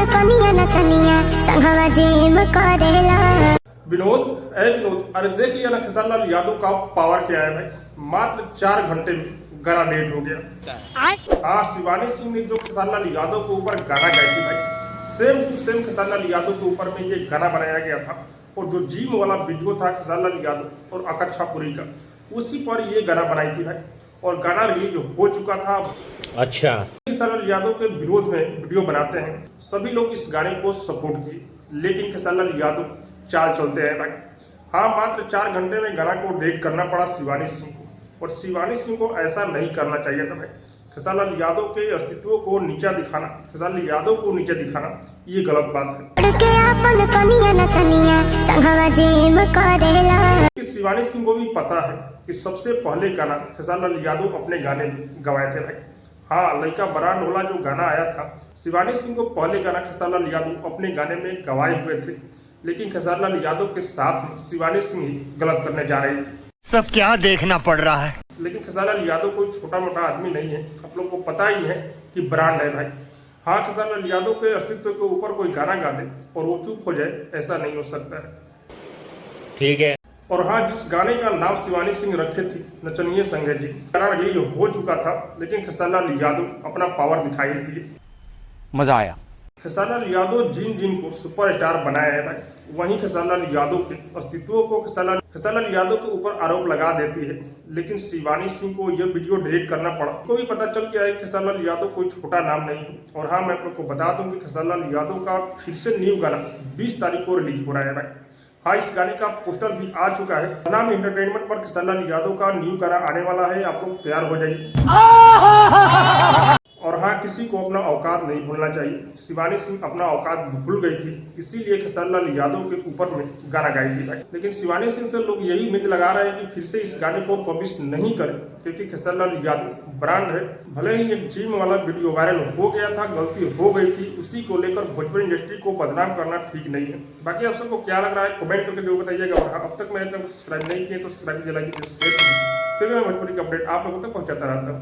कनिया नचनिया संघवा जिम करेला। विनोद, अरे देख लिया ना खेसारी लाल यादव का पावर क्या है भाई। मात्र 4 घंटे में गाना डेट हो गया। हाँ, शिवानी सिंह ने जो खेसारी लाल यादव के ऊपर गाना गाई थी भाई, same to same Khesari Lal Yadav के ऊपर में ये गाना बनाया गया था। और जो जिम वाला वीडियो था खेसारी लाल यादव और आकांक्षा पुरी का, उसी पर ये गाना बनाई थी भाई। और गाना रिलीज हो चुका था। अच्छा, खेसारी लाल यादव के विरोध में वीडियो बनाते हैं सभी लोग, इस गाने को सपोर्ट किए, लेकिन खेसारी लाल यादव चाल चलते हैं भाई। हाँ, मात्र 4 घंटे में गाना को डेट करना पड़ा शिवानी सिंह को, और शिवानी सिंह को ऐसा नहीं करना चाहिए था भाई। खेसारी लाल यादव के अस्तित्व को नीचा दिखाना, खेसारी लाल यादव को नीचा दिखाना, ये गलत बात है। शिवानी सिंह को भी पता है कि सबसे पहले गाना खेसारी लाल यादव अपने गाने में गवाए थे भाई। हाँ, लड़का ब्रांड वाला जो गाना आया था, शिवानी सिंह को पहले गाना खेसारी लाल यादव अपने गाने में गवाए हुए थे, लेकिन खेसारी लाल यादव के साथ में शिवानी सिंह ही गलत करने जा रही थी। सब क्या देखना पड़ रहा है। लेकिन खेसारी लाल यादव कोई छोटा मोटा आदमी नहीं है, आप लोग को पता ही है कि ब्रांड है भाई। हाँ, खेसारी लाल यादव के अस्तित्व के ऊपर कोई गाना गा दे और वो चुप हो जाए, ऐसा नहीं हो सकता है। ठीक है। और हाँ, जिस गाने का नाम शिवानी सिंह रखे थी नचनिए संजय जी, गाना रिलीज हो चुका था, लेकिन खेसारी लाल यादव अपना पावर दिखाई दिए। मजा आया। खेसारी लाल यादव जिन को सुपरस्टार बनाया है भाई, वहीं खेसारी लाल यादव के अस्तित्व को खेसारी लाल यादव के ऊपर आरोप लगा देती है। लेकिन शिवानी सिंह को यह वीडियो डिलीट करना पड़ा। को भी पता चल गया है कि खेसारी लाल यादव कोई छोटा नाम नहीं है। और हाँ, मैं आप लोग को बता दूं कि खेसारी लाल यादव का फिर से न्यू गाना 20 तारीख को रिलीज हो रहा है भाई। हाँ, इस गाने का पोस्टर भी आ चुका है। नाम एंटरटेनमेंट पर खेसारी लाल यादव का न्यू गाना आने वाला है, आप लोग तैयार हो जाइए। और हाँ, किसी को अपना औकात नहीं भूलना चाहिए। शिवानी सिंह अपना औकात भूल गई थी, इसीलिए खेसारी लाल यादव के ऊपर में गाना गाई थी भाई। लेकिन शिवानी सिंह से लोग यही उम्मीद लगा रहे हैं कि फिर से इस गाने को पब्लिश नहीं करें, क्योंकि खेसारी लाल यादव ब्रांड है। भले ही एक जिम वाला वीडियो वायरल हो गया था, गलती हो गई थी, उसी को लेकर भोजपुरी इंडस्ट्री को बदनाम करना ठीक नहीं है। बाकी आप सबको क्या लग रहा है कमेंट करके जरूर बताइएगा। और अब तक मेरे चैनल को सब्सक्राइब नहीं किए तो सब्सक्राइब लाइक शेयर, फिर मैं भोजपुरी का अपडेट आप लोगों तक पहुंचाता रहता हूँ।